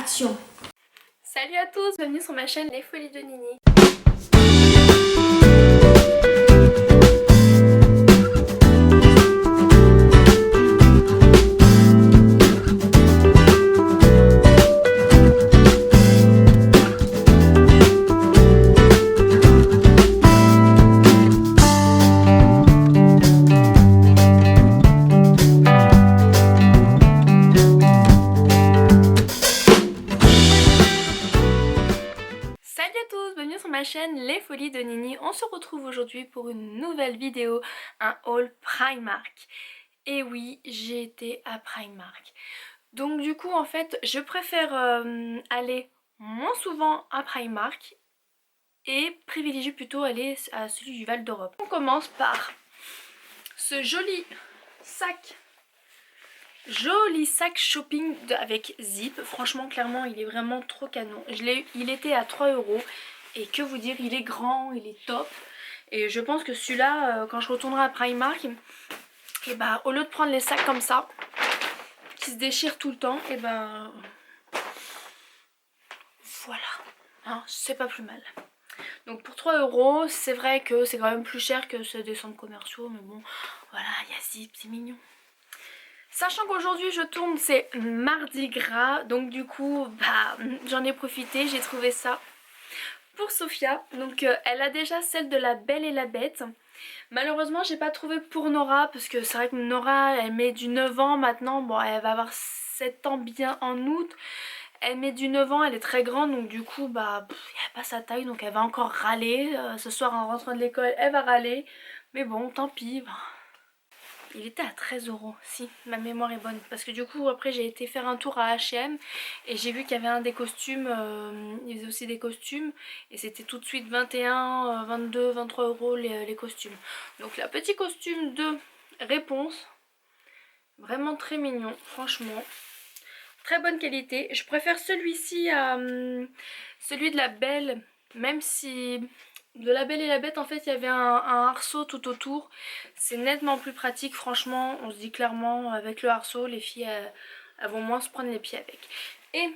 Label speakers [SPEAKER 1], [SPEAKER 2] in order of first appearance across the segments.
[SPEAKER 1] action.
[SPEAKER 2] Salut à tous, bienvenue sur ma chaîne Les Folies de Nini. Salut à tous, bienvenue sur ma chaîne Les Folies de Nini. On se retrouve aujourd'hui pour une nouvelle vidéo, un haul Primark. Et oui, j'ai été à Primark. Donc du coup en fait je préfère aller moins souvent à Primark et privilégier plutôt aller à celui du Val d'Europe. On commence par ce joli sac shopping avec zip. Franchement clairement il est vraiment trop canon. Il était à 3 € et que vous dire, il est grand, il est top. Et je pense que celui-là quand je retournerai à Primark, et bah au lieu de prendre les sacs comme ça qui se déchirent tout le temps, et ben voilà, hein, c'est pas plus mal. Donc pour 3 €, c'est vrai que c'est quand même plus cher que ceux des centres commerciaux, mais bon, voilà, il y a zip, c'est mignon. Sachant qu'aujourd'hui je tourne, c'est mardi gras, donc du coup bah j'en ai profité, j'ai trouvé ça pour Sophia. Donc elle a déjà celle de La Belle et la Bête. Malheureusement j'ai pas trouvé pour Nora, parce que c'est vrai que Nora elle met du 9 ans maintenant, bon elle va avoir 7 ans bien en août. Elle met du 9 ans, elle est très grande, donc du coup bah il n'y a pas sa taille, donc elle va encore râler. Ce soir en rentrant de l'école elle va râler, mais bon tant pis. Bah. Il était à 13 €, si ma mémoire est bonne, parce que du coup après j'ai été faire un tour à H&M et j'ai vu qu'il y avait un des costumes, il faisait aussi des costumes et c'était tout de suite 21, 22, 23 € les costumes. Donc là, petit costume de Réponse, vraiment très mignon, franchement, très bonne qualité. Je préfère celui-ci à celui de La Belle, même si de La Belle et la Bête en fait il y avait un arceau tout autour. C'est nettement plus pratique, franchement, on se dit clairement avec le arceau les filles elles vont moins se prendre les pieds avec. Et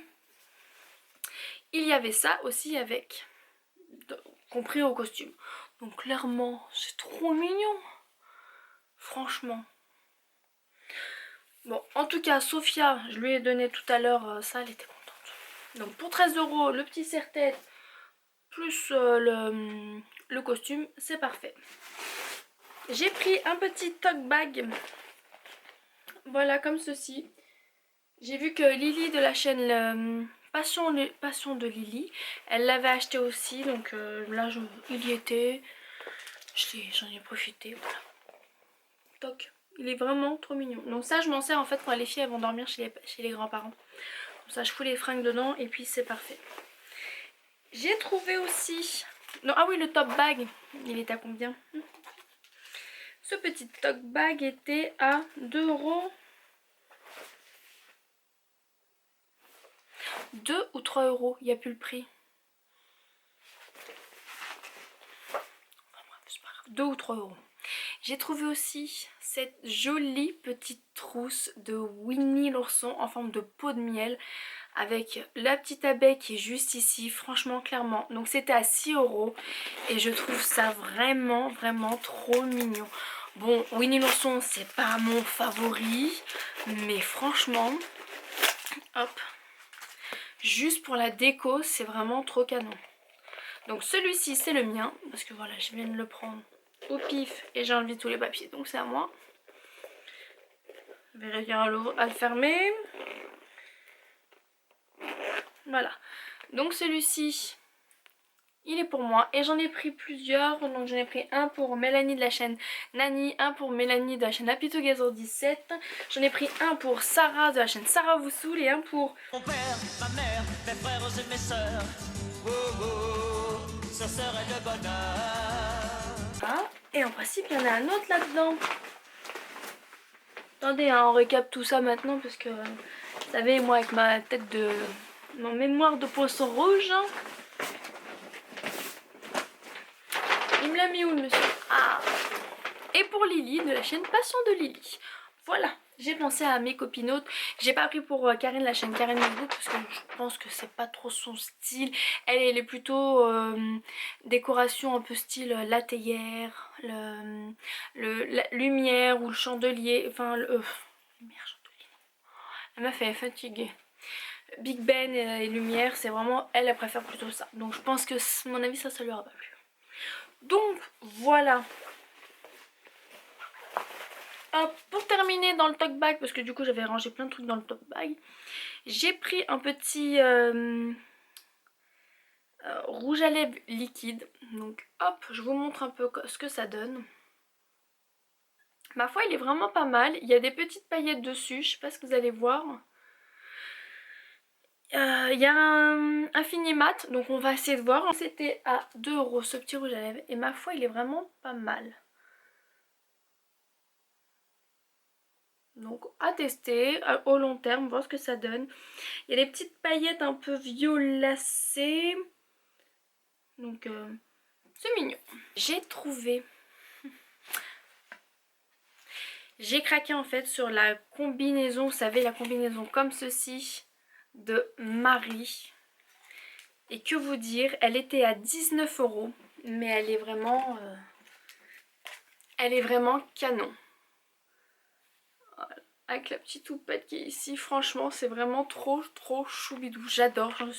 [SPEAKER 2] il y avait ça aussi avec, compris au costume. Donc clairement c'est trop mignon, franchement. Bon en tout cas Sophia, je lui ai donné tout à l'heure ça, elle était contente. Donc pour 13 € le petit serre-tête plus le costume, c'est parfait. J'ai pris un petit tote bag, voilà comme ceci. J'ai vu que Lily de la chaîne Passion de Lily, elle l'avait acheté aussi, donc là il y était, j'en ai profité, voilà. Toc, il est vraiment trop mignon. Donc ça je m'en sers en fait quand les filles elles vont dormir chez les grands-parents. Comme ça je fous les fringues dedans et puis c'est parfait. J'ai trouvé aussi, non, ah oui, le top bag, il est à combien? Ce petit tote bag était à 2 €. 2 ou 3 €, il n'y a plus le prix. Enfin, bref, c'est pas grave. 2 ou 3 €. J'ai trouvé aussi cette jolie petite trousse de Winnie l'ourson en forme de pot de miel avec la petite abeille qui est juste ici, franchement clairement. Donc c'était à 6 € et je trouve ça vraiment trop mignon. Bon, Winnie l'ourson c'est pas mon favori, mais franchement, hop, juste pour la déco c'est vraiment trop canon. Donc celui-ci c'est le mien, parce que voilà je viens de le prendre au pif et j'ai enlevé tous les papiers, donc c'est à moi. Je vais réussir à le fermer. Voilà, donc celui-ci il est pour moi et j'en ai pris plusieurs. Donc j'en ai pris un pour Mélanie de la chaîne Nani, un pour Mélanie de la chaîne Happy Together 17, j'en ai pris un pour Sarah de la chaîne Sarah vous saoule et un pour
[SPEAKER 3] mon père, ma mère, mes frères et mes sœurs. Oh oh, ce serait le bonheur.
[SPEAKER 2] ah, et en principe il y en a un autre là-dedans. Attendez, hein, on récap tout ça maintenant parce que vous savez, moi avec ma tête de... mon mémoire de poisson rouge, hein. Il me l'a mis où le monsieur? Ah. Et pour Lily de la chaîne Passion de Lily. Voilà, J'ai pensé à mes copinotes. J'ai pas pris pour Karine, la chaîne Karine Makebook, parce que je pense que c'est pas trop son style. Elle est plutôt décoration un peu style la théière, la lumière ou le chandelier. Enfin, lumière, chandelier. La meuf elle est fatiguée. Big Ben et lumière, c'est vraiment elle préfère plutôt ça. Donc je pense que à mon avis ça lui aura pas plu. Donc voilà. Pour terminer dans le tote bag, parce que du coup j'avais rangé plein de trucs dans le tote bag, j'ai pris un petit rouge à lèvres liquide. Donc hop, je vous montre un peu ce que ça donne. Ma foi il est vraiment pas mal, il y a des petites paillettes dessus, je sais pas ce que vous allez voir. Il y a un fini mat, donc on va essayer de voir. C'était à 2 € ce petit rouge à lèvres et ma foi il est vraiment pas mal. Donc à tester au long terme, voir ce que ça donne. Il y a des petites paillettes un peu violacées. Donc c'est mignon. J'ai craqué en fait sur la combinaison, vous savez la combinaison comme ceci de Marie. Et que vous dire, elle était à 19 €, mais elle est vraiment canon. Voilà. Avec la petite houppette qui est ici, franchement c'est vraiment trop choubidou. J'adore, je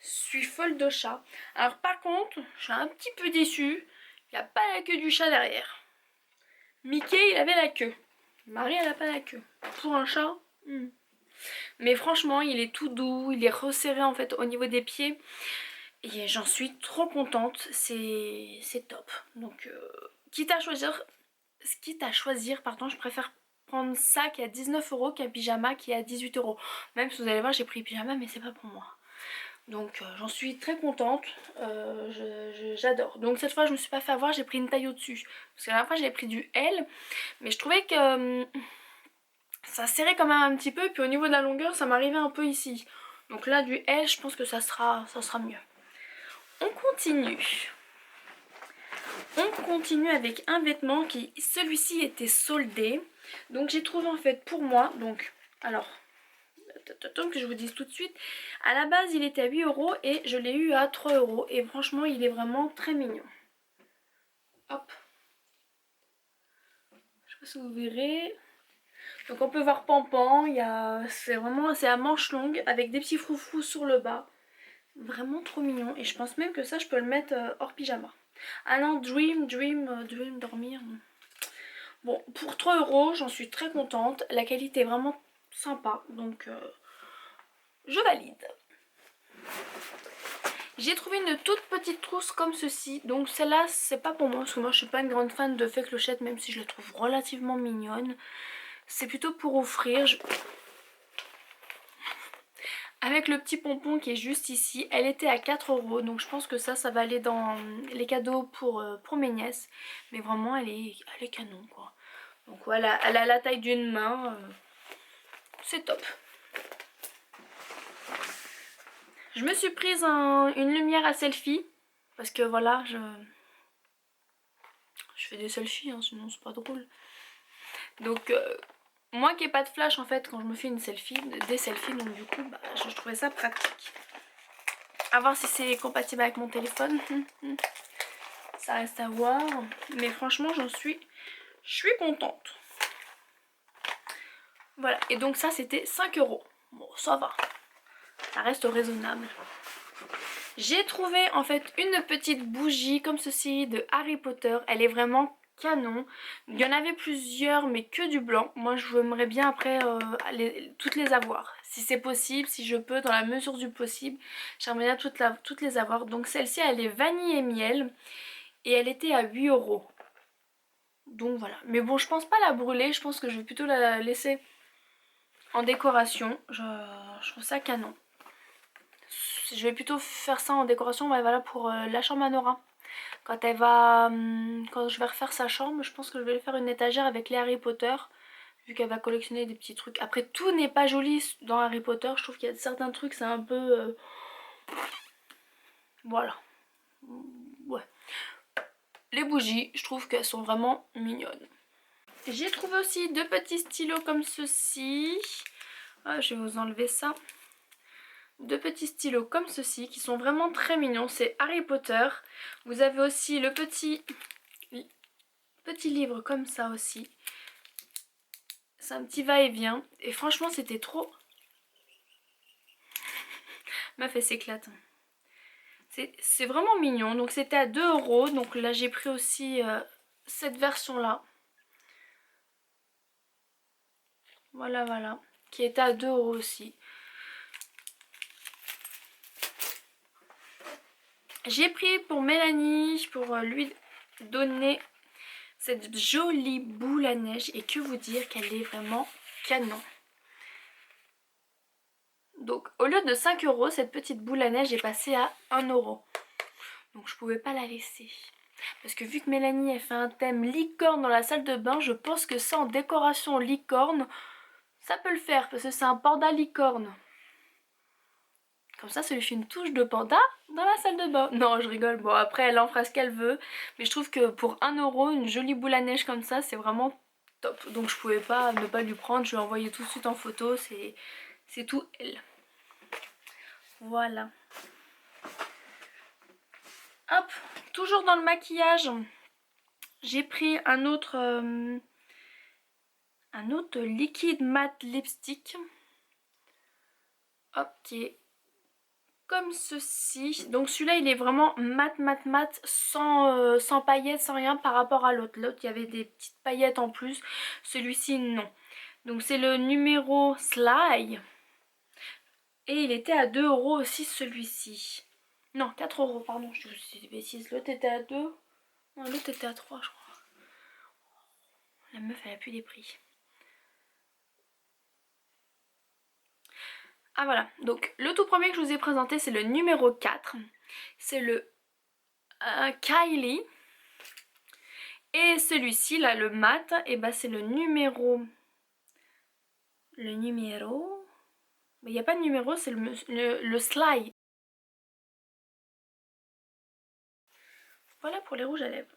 [SPEAKER 2] suis folle de chat. Alors par contre, je suis un petit peu déçue, il n'y a pas la queue du chat derrière. Mickey il avait la queue, Marie elle a pas la queue. Pour un chat, mais franchement il est tout doux, il est resserré en fait au niveau des pieds. Et j'en suis trop contente, c'est top. Donc quitte à choisir, pardon, je préfère prendre ça qui est à 19 € qu'un pyjama qui est à 18 €. Même si vous allez voir j'ai pris pyjama mais c'est pas pour moi. Donc j'en suis très contente, j'adore. Donc cette fois je me suis pas fait avoir, j'ai pris une taille au-dessus. Parce que la dernière fois j'avais pris du L, mais je trouvais que ça serrait quand même un petit peu. Et puis au niveau de la longueur ça m'arrivait un peu ici. Donc là du L je pense que ça sera mieux. On continue avec un vêtement qui, celui-ci était soldé. Donc j'ai trouvé en fait pour moi, donc alors que je vous dise tout de suite, à la base il était à 8 € et je l'ai eu à 3 € et franchement il est vraiment très mignon. Hop, je sais pas si vous verrez. Donc on peut voir Pampan, c'est à manches longues avec des petits froufrous sur le bas. Vraiment trop mignon et je pense même que ça je peux le mettre hors pyjama. Ah non, dream dormir. Bon, pour 3 € j'en suis très contente. La qualité est vraiment sympa, donc je valide. J'ai trouvé une toute petite trousse comme ceci. Donc celle-là c'est pas pour moi parce que moi je suis pas une grande fan de fée clochette, même si je la trouve relativement mignonne. C'est plutôt pour offrir. Avec le petit pompon qui est juste ici, elle était à 4 €, donc je pense que ça va aller dans les cadeaux pour mes nièces. Mais vraiment elle est canon quoi. Donc voilà, elle a la taille d'une main, c'est top. Je me suis prise une lumière à selfie, parce que voilà, je fais des selfies, hein, sinon c'est pas drôle. Donc moi qui n'ai pas de flash en fait quand je me fais des selfies, donc du coup bah, je trouvais ça pratique. A voir si c'est compatible avec mon téléphone. Ça reste à voir. Mais franchement je suis contente. Voilà, et donc ça c'était 5 €. Bon ça va, ça reste raisonnable. J'ai trouvé en fait une petite bougie comme ceci de Harry Potter. Elle est vraiment canon. Il y en avait plusieurs mais que du blanc. Moi je aimerais bien après toutes les avoir. Si c'est possible, si je peux, dans la mesure du possible. J'aimerais bien toutes les avoir. Donc celle-ci elle est vanille et miel. Et elle était à 8 €. Donc voilà. Mais bon je pense pas la brûler. Je pense que je vais plutôt la laisser en décoration. Je trouve ça canon. Je vais plutôt faire ça en décoration, bah, voilà, pour la chambre à Nora. Quand je vais refaire sa chambre, je pense que je vais lui faire une étagère avec les Harry Potter, vu qu'elle va collectionner des petits trucs. Après tout n'est pas joli dans Harry Potter, je trouve qu'il y a certains trucs c'est un peu... Voilà. Ouais. Les bougies, je trouve qu'elles sont vraiment mignonnes. J'ai trouvé aussi deux petits stylos comme ceci. Ah, je vais vous enlever ça. Deux petits stylos comme ceci qui sont vraiment très mignons. C'est Harry Potter. Vous avez aussi le petit livre comme ça aussi. C'est un petit va-et-vient. Et franchement, c'était trop... Meuf, elle s'éclate. C'est vraiment mignon. Donc c'était à 2 €. Donc là, j'ai pris aussi cette version-là. Voilà, voilà. Qui était à 2 € aussi. J'ai pris pour Mélanie, pour lui donner cette jolie boule à neige. Et que vous dire qu'elle est vraiment canon. Donc au lieu de 5 €, cette petite boule à neige est passée à 1 €. Donc je pouvais pas la laisser. Parce que vu que Mélanie a fait un thème licorne dans la salle de bain, je pense que ça en décoration licorne, ça peut le faire. Parce que c'est un panda licorne. Comme ça lui fait une touche de panda dans la salle de bain. Non, je rigole. Bon, après, elle en fera ce qu'elle veut. Mais je trouve que pour 1 €, une jolie boule à neige comme ça, c'est vraiment top. Donc je pouvais pas ne pas lui prendre. Je lui ai envoyé tout de suite en photo. C'est tout elle. Voilà. Hop, toujours dans le maquillage, j'ai pris un autre liquide matte lipstick. Hop, qui est comme ceci. Donc celui-là il est vraiment mat sans paillettes, sans rien par rapport à l'autre. L'autre il y avait des petites paillettes en plus, celui-ci non. Donc c'est le numéro Sly. Et il était à 2 € aussi celui-ci. Non, 4 €, pardon, je dis des bêtises. L'autre était à 2. Non, l'autre était à 3 je crois. La meuf elle a plus les prix. Ah voilà, donc le tout premier que je vous ai présenté c'est le numéro 4. C'est le Kylie. Et celui-ci là, le mat, et bah c'est le numéro... Le numéro... Mais il n'y a pas de numéro, c'est le Sly. Voilà pour les rouges à lèvres.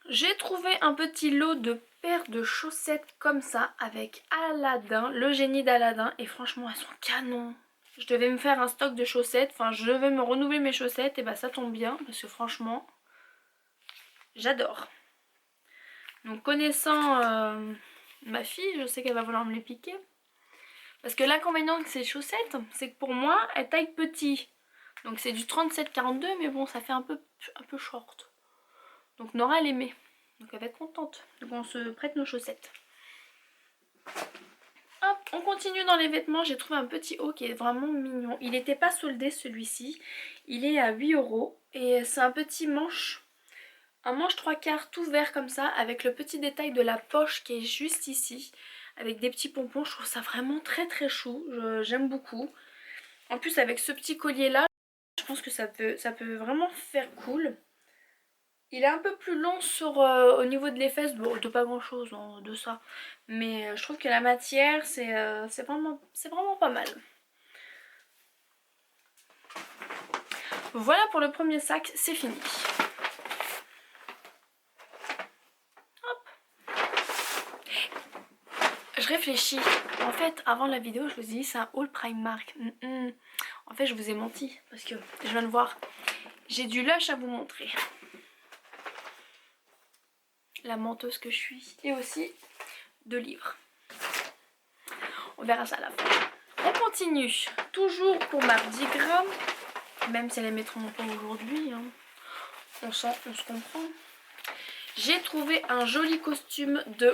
[SPEAKER 2] J'ai trouvé un petit lot de paires de chaussettes comme ça avec Aladdin, le génie d'Aladdin. Et franchement elles sont canons. Je devais me faire un stock de chaussettes, enfin je devais me renouveler mes chaussettes. Et bah ça tombe bien parce que franchement j'adore. Donc connaissant ma fille, je sais qu'elle va vouloir me les piquer. Parce que l'inconvénient de ces chaussettes, c'est que pour moi elles taillent petit. Donc c'est du 37-42 mais bon ça fait un peu short. Donc Nora elle aimait. Donc elle va être contente. Donc on se prête nos chaussettes. Hop, on continue dans les vêtements. J'ai trouvé un petit haut qui est vraiment mignon. Il n'était pas soldé celui-ci. Il est à 8 €. Et c'est un petit manche. Un manche 3/4 tout vert comme ça. Avec le petit détail de la poche qui est juste ici. Avec des petits pompons. Je trouve ça vraiment très très chou. J'aime beaucoup. En plus avec ce petit collier là, je pense que ça peut vraiment faire cool. Il est un peu plus long au niveau de les fesses, bon, de pas grand chose hein, de ça. Mais je trouve que la matière c'est vraiment pas mal. Voilà pour le premier sac, c'est fini. Hop. Je réfléchis. En fait avant la vidéo je vous ai dit c'est un haul Primark. En fait je vous ai menti parce que je viens de voir. J'ai du Lush à vous montrer. La menteuse que je suis. Et aussi 2 livres. On verra ça à la fin. On continue. Toujours pour Mardi Gras. Même si elles les mettront pas aujourd'hui. Hein. On se comprend. J'ai trouvé un joli costume de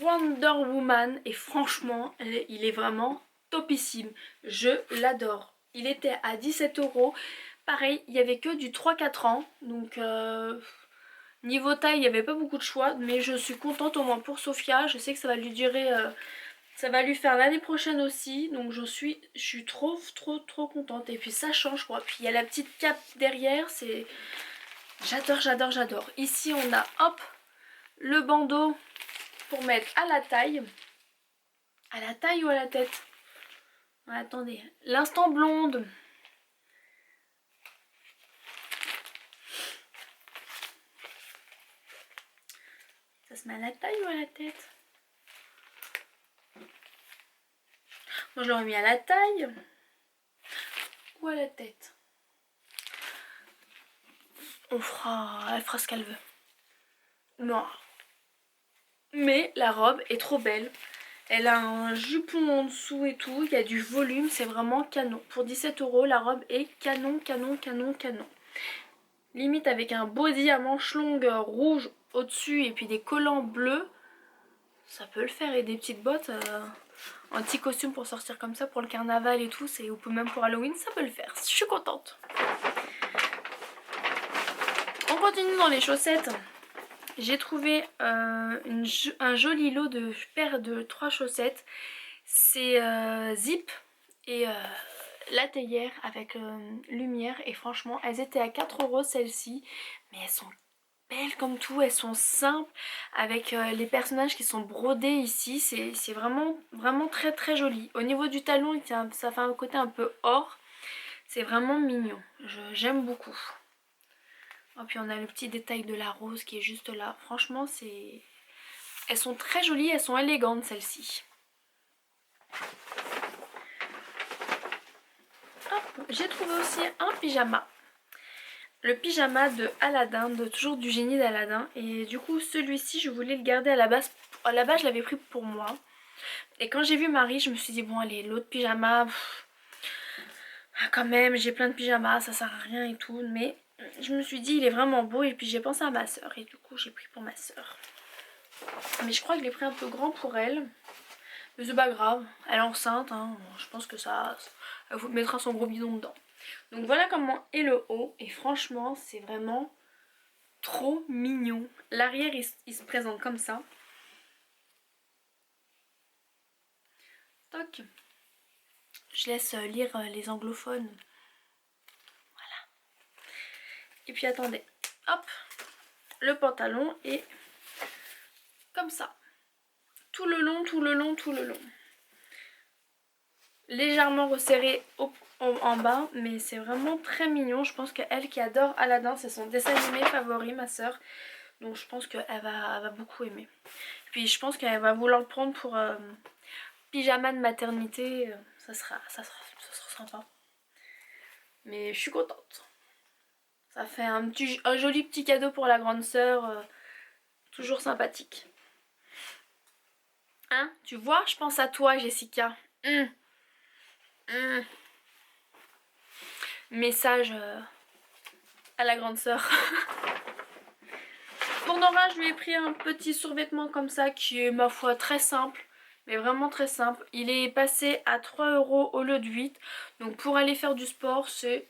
[SPEAKER 2] Wonder Woman. Et franchement, il est vraiment topissime. Je l'adore. Il était à 17 €. Pareil, il n'y avait que du 3-4 ans. Donc... niveau taille, il n'y avait pas beaucoup de choix, mais je suis contente au moins pour Sophia. Je sais que ça va lui durer, ça va lui faire l'année prochaine aussi. Donc je suis trop contente. Et puis ça change quoi. Puis il y a la petite cape derrière, c'est... J'adore. Ici on a, hop, le bandeau pour mettre à la taille. À la taille ou à la tête? Attendez, l'instant blonde. Ça se met à la taille ou à la tête? Moi je l'aurais mis à la taille ou à la tête. Elle fera ce qu'elle veut. Non. Mais la robe est trop belle. Elle a un jupon en dessous et tout. Il y a du volume, c'est vraiment canon. Pour 17 €, la robe est canon, canon, canon, canon. Limite avec un body à manches longues rouge au-dessus et puis des collants bleus. Ça peut le faire, et des petites bottes. Un petit costume pour sortir comme ça pour le carnaval et tout. Ou même pour Halloween, ça peut le faire. Je suis contente. On continue dans les chaussettes. J'ai trouvé un joli lot de paires de 3 chaussettes. C'est Zip et la théière avec lumière. Et franchement, elles étaient à 4 € celles-ci. Mais elles sont belles comme tout, elles sont simples. Avec les personnages qui sont brodés ici. C'est vraiment, vraiment très très joli. Au niveau du talon, ça fait un côté un peu or. C'est vraiment mignon. J'aime beaucoup. Oh, puis on a le petit détail de la rose qui est juste là. Franchement, elles sont très jolies, elles sont élégantes celles-ci. J'ai trouvé aussi un pyjama. Le pyjama de Aladdin, toujours du génie d'Aladdin. Et du coup, celui-ci, je voulais le garder à la base. À la base, je l'avais pris pour moi. Et quand j'ai vu Marie, je me suis dit, bon allez, l'autre pyjama, quand même, j'ai plein de pyjamas, ça sert à rien et tout. Mais je me suis dit, il est vraiment beau. Et puis j'ai pensé à ma soeur. Et du coup, j'ai pris pour ma soeur. Mais je crois que je l'ai pris un peu grand pour elle. Mais c'est pas grave, elle est enceinte, hein. Je pense que elle vous mettra son gros bidon dedans. Donc voilà comment est le haut. Et franchement, c'est vraiment trop mignon. L'arrière, il se présente comme ça. Toc. Je laisse lire les anglophones. Voilà. Et puis attendez, hop, le pantalon est comme ça. Tout le long, tout le long, tout le long. Légèrement resserré en bas, mais c'est vraiment très mignon. Je pense qu'elle qui adore Aladdin, c'est son dessin animé favori, ma soeur. Donc je pense qu'elle va beaucoup aimer. Puis je pense qu'elle va vouloir le prendre pour pyjama de maternité. Ça sera sympa. Mais je suis contente. Ça fait un joli petit cadeau pour la grande sœur. Toujours sympathique. Hein, tu vois, je pense à toi, Jessica. Message à la grande sœur. Pour Nora, je lui ai pris un petit survêtement comme ça qui est, ma foi, très simple. Mais vraiment très simple. Il est passé à 3 € au lieu de 8. Donc pour aller faire du sport, c'est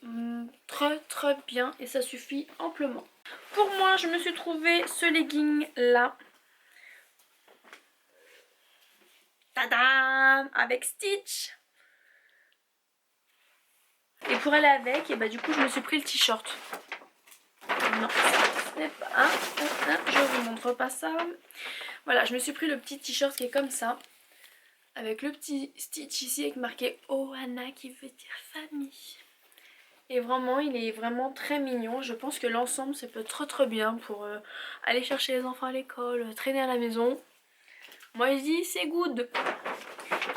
[SPEAKER 2] très très bien. Et ça suffit amplement. Pour moi, je me suis trouvé ce legging là. Tadam! Avec Stitch. Et pour aller avec, et bah du coup je me suis pris le t-shirt. Non, ce n'est pas. Je vous montre pas ça. Voilà, je me suis pris le petit t-shirt qui est comme ça. Avec le petit Stitch ici avec marqué Ohana qui veut dire famille. Et vraiment, il est vraiment très mignon. Je pense que l'ensemble, ça peut être très bien pour aller chercher les enfants à l'école, traîner à la maison. Moi, je dis c'est good.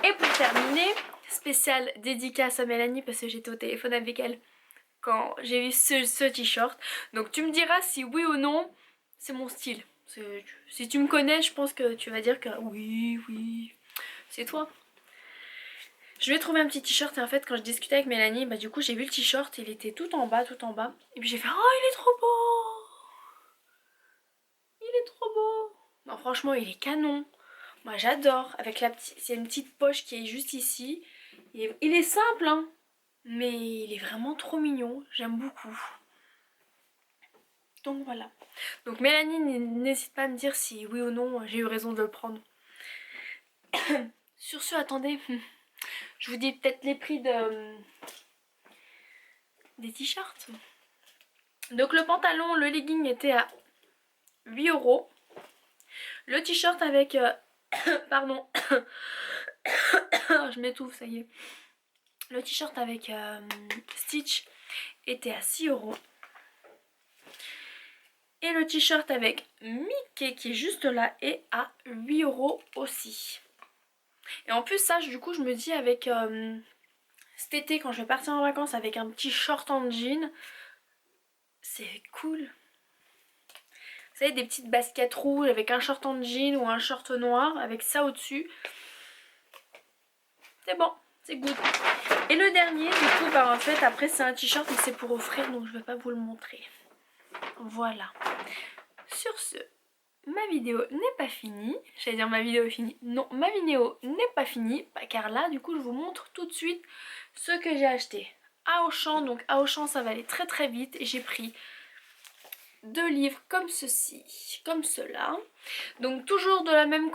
[SPEAKER 2] Et pour terminer, spécial dédicace à Mélanie parce que j'étais au téléphone avec elle quand j'ai vu ce t-shirt. Donc tu me diras si oui ou non c'est mon style. Si tu me connais, je pense que tu vas dire que oui, c'est toi. Je lui ai trouvé un petit t-shirt et en fait quand je discutais avec Mélanie, bah du coup j'ai vu le t-shirt, il était tout en bas. Et puis j'ai fait oh il est trop beau. Il est trop beau. Non franchement il est canon. Moi j'adore. Avec c'est une petite poche qui est juste ici. Il est simple hein. Mais il est vraiment trop mignon. J'aime beaucoup. Donc voilà. Donc Mélanie n'hésite pas à me dire si oui ou non j'ai eu raison de le prendre. Sur ce attendez. Je vous dis peut-être les prix des t-shirts. Donc le pantalon, le legging était à 8 €. Le t-shirt avec... pardon. Je m'étouffe, ça y est. Le t-shirt avec Stitch était à 6 €. Et le t-shirt avec Mickey qui est juste là est à 8 € aussi. Et en plus ça du coup je me dis avec cet été quand je vais partir en vacances avec un petit short en jean, c'est cool. Vous savez, des petites baskets rouges avec un short en jean ou un short noir avec ça au-dessus. C'est bon, c'est good. Et le dernier, du coup, bah en fait, après c'est un t-shirt mais c'est pour offrir donc je vais pas vous le montrer. Voilà. Sur ce, ma vidéo n'est pas finie. J'allais dire ma vidéo est finie. Non, ma vidéo n'est pas finie. Car là, du coup, je vous montre tout de suite ce que j'ai acheté à Auchan. Donc à Auchan, ça va aller très très vite. Et j'ai pris 2 livres comme ceci, comme cela. Donc toujours de la même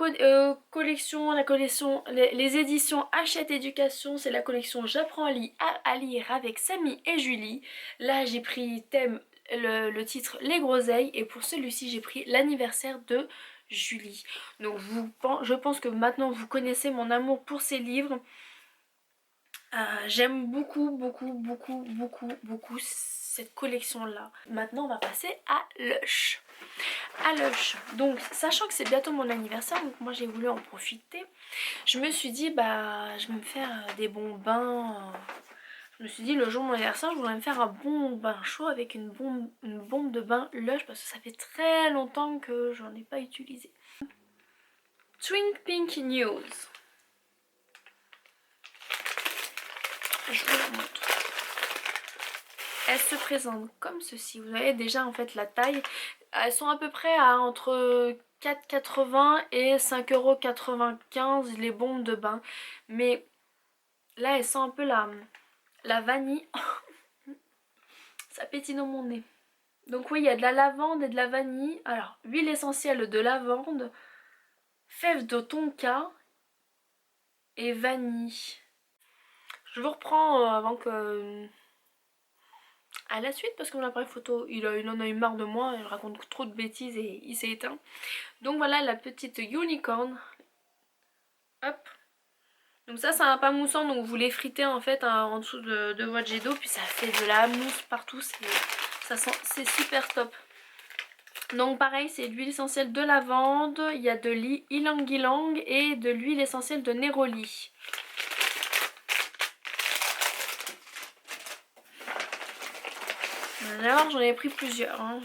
[SPEAKER 2] collection, la collection, les éditions Hachette Éducation. C'est la collection J'apprends à lire avec Samy et Julie. Là j'ai pris thème, le titre Les Groseilles. Et pour celui-ci j'ai pris l'anniversaire de Julie. Donc je pense que maintenant vous connaissez mon amour pour ces livres. J'aime beaucoup cette collection là. Maintenant on va passer à Lush. Donc sachant que c'est bientôt mon anniversaire, donc moi j'ai voulu en profiter. Je me suis dit bah je vais me faire des bons bains. Je me suis dit le jour de mon anniversaire je voudrais me faire un bon bain chaud avec une bombe de bain Lush parce que ça fait très longtemps que j'en ai pas utilisé. Twin Pink News. Je vous la montre. Elle se présente comme ceci. Vous avez déjà en fait la taille. Elles sont à peu près à entre 4,80 et 5,95 € les bombes de bain. Mais là elle sent un peu la vanille. Ça pétille dans mon nez. Donc oui, il y a de la lavande et de la vanille. Alors, huile essentielle de lavande, fèves de tonka et vanille. Je vous reprends avant que... à la suite parce que mon appareil photo il en a eu marre de moi, il raconte trop de bêtises et il s'est éteint. Donc voilà la petite unicorn. Hop. Donc ça c'est un pain moussant, donc vous l'effritez en fait en dessous de votre jet d'eau, puis ça fait de la mousse partout, c'est super top. Donc pareil, c'est de l'huile essentielle de lavande, il y a de ylang-ylang et de l'huile essentielle de néroli. Alors j'en ai pris plusieurs. Hein.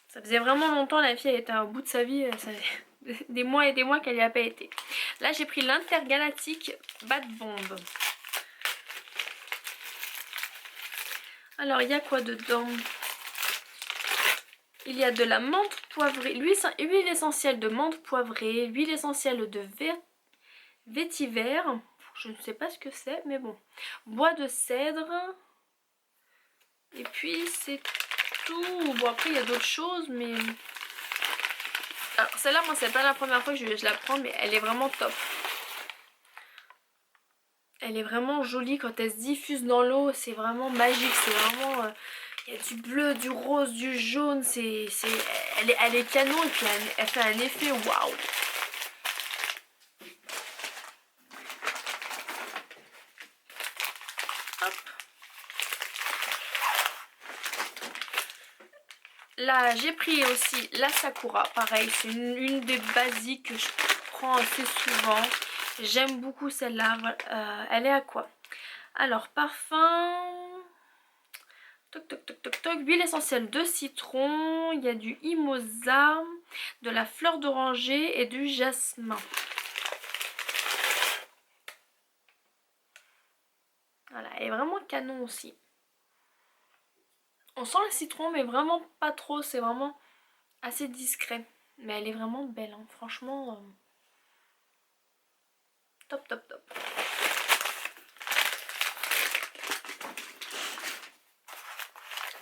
[SPEAKER 2] Ça faisait vraiment longtemps, la fille elle était au bout de sa vie, ça fait des mois et des mois qu'elle n'y a pas été. Là j'ai pris l'Intergalactique Bat Bomb. Alors il y a quoi dedans? Il y a de la menthe poivrée, huile essentielle de menthe poivrée, l'huile essentielle de vétiver, je ne sais pas ce que c'est mais bon, bois de cèdre, et puis c'est tout. Bon après il y a d'autres choses mais... Alors celle-là moi c'est pas la première fois que je la prends mais elle est vraiment top. Elle est vraiment jolie quand elle se diffuse dans l'eau, c'est vraiment magique, c'est vraiment... il y a du bleu, du rose, du jaune, elle est canon et puis elle fait un effet waouh. Là j'ai pris aussi la Sakura, pareil c'est une des basiques que je prends assez souvent. J'aime beaucoup celle-là, elle est à quoi? Alors parfum, toc toc toc toc toc, huile essentielle de citron, il y a du mimosa, de la fleur d'oranger et du jasmin. Voilà, elle est vraiment canon aussi. On sent le citron mais vraiment pas trop, c'est vraiment assez discret. Mais elle est vraiment belle, hein. Franchement, top top top.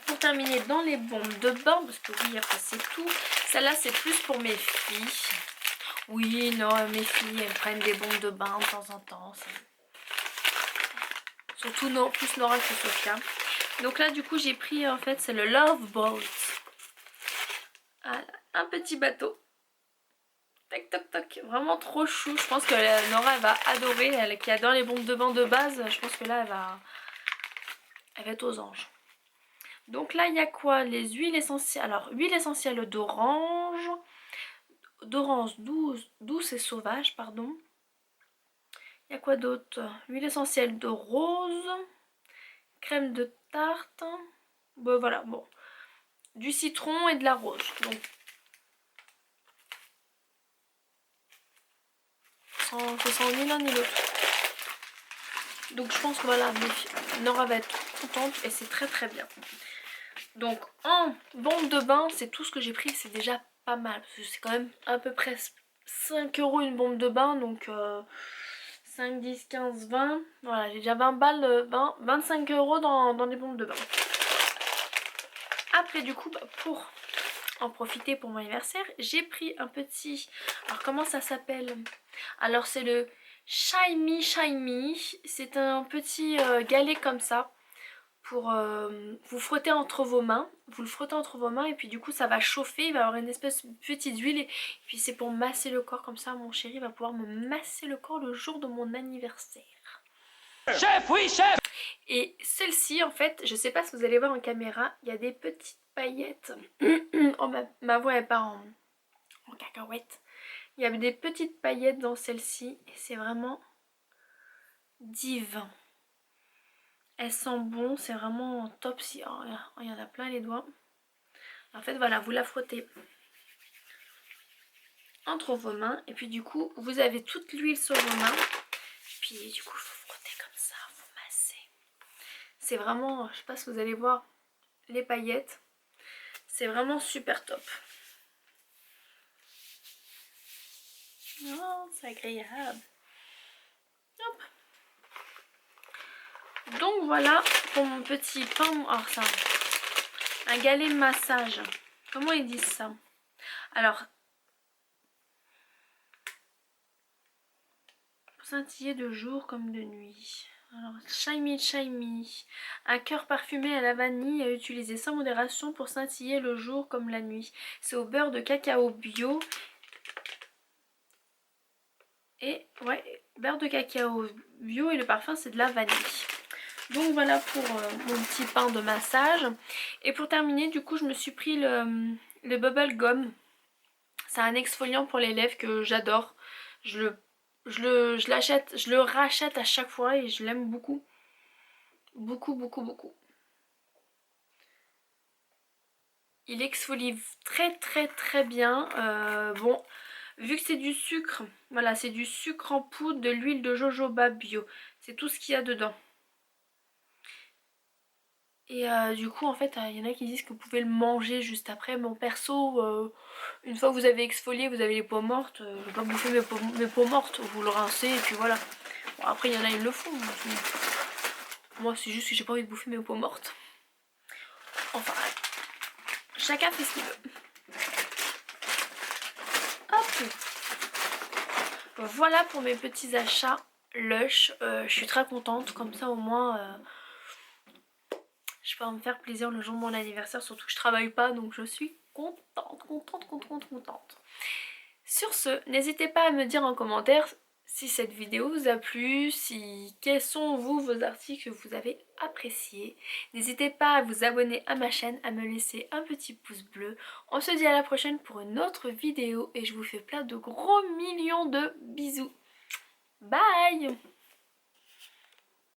[SPEAKER 2] Pour terminer dans les bombes de bain, parce que oui après c'est tout. Celle-là c'est plus pour mes filles. Oui non mes filles elles prennent des bombes de bain de temps en temps. Surtout plus Nora que Sophia. Donc là du coup j'ai pris en fait c'est le Love Boat. Voilà, un petit bateau. Tac toc toc, vraiment trop chou. Je pense que Nora elle va adorer, elle qui adore les bombes de bain de base. Je pense que là elle va être aux anges. Donc là il y a quoi? Les huiles essentielles. Alors huile essentielle d'orange douce et sauvage, pardon. Il y a quoi d'autre? Huile essentielle de rose, crème de tarte, bon voilà, bon, du citron et de la rose. Donc je sens ni l'un ni l'autre. Donc je pense que voilà, Nora va être contente et c'est très très bien. Donc en bombe de bain, c'est tout ce que j'ai pris, c'est déjà pas mal. Parce que c'est quand même à peu près 5 € une bombe de bain, donc 5, 10, 15, 20. Voilà, j'ai déjà 20 balles, 25 € dans les bombes de bain. Après du coup, pour en profiter pour mon anniversaire, j'ai pris un petit... Alors comment ça s'appelle? Alors c'est le Shiny Shiny. C'est un petit galet comme ça pour vous frotter entre vos mains. Vous le frottez entre vos mains et puis du coup ça va chauffer. Il va y avoir une espèce de petite huile et puis c'est pour masser le corps. Comme ça mon chéri va pouvoir me masser le corps le jour de mon anniversaire.
[SPEAKER 3] Chef, oui, chef!
[SPEAKER 2] Et celle-ci en fait, je sais pas si vous allez voir en caméra, il y a des petites paillettes. Oh ma voix elle part en cacahuète. Il y a des petites paillettes dans celle-ci et c'est vraiment divin. Elle sent bon, c'est vraiment top. Si oh, il y en a plein les doigts. En fait voilà, vous la frottez entre vos mains et puis du coup vous avez toute l'huile sur vos mains. Puis du coup vous frottez comme ça, vous massez. C'est vraiment, je sais pas si vous allez voir les paillettes. C'est vraiment super top. Oh, c'est agréable. Hop. Donc voilà pour mon petit pain. Alors ça, un galet de massage. Comment ils disent ça? Alors, pour scintiller de jour comme de nuit. Alors, Shiny Shiny. Un cœur parfumé à la vanille à utiliser sans modération pour scintiller le jour comme la nuit. C'est au beurre de cacao bio. Et ouais, beurre de cacao bio et le parfum c'est de la vanille. Donc voilà pour mon petit pain de massage. Et pour terminer, du coup je me suis pris le Bubble Gum. C'est un exfoliant pour les lèvres que j'adore. Je l'achète, je le rachète à chaque fois et je l'aime beaucoup. Beaucoup, beaucoup, beaucoup. Il exfolie très très très bien. Bon, vu que c'est du sucre, voilà, c'est du sucre en poudre, de l'huile de jojoba bio. C'est tout ce qu'il y a dedans. Et du coup en fait il y en a qui disent que vous pouvez le manger juste après. Mon perso, une fois que vous avez exfolié, vous avez les peaux mortes, je vais pas bouffer mes peaux mortes, vous le rincez et puis voilà. Bon, après il y en a ils le font, moi c'est juste que j'ai pas envie de bouffer mes peaux mortes. Enfin chacun fait ce qu'il veut. Hop. Voilà pour mes petits achats Lush. Je suis très contente, comme ça au moins je peux me faire plaisir le jour de mon anniversaire, surtout que je travaille pas, donc je suis contente. Sur ce, n'hésitez pas à me dire en commentaire si cette vidéo vous a plu, quels sont vos articles que vous avez appréciés. N'hésitez pas à vous abonner à ma chaîne, à me laisser un petit pouce bleu. On se dit à la prochaine pour une autre vidéo et je vous fais plein de gros millions de bisous. Bye!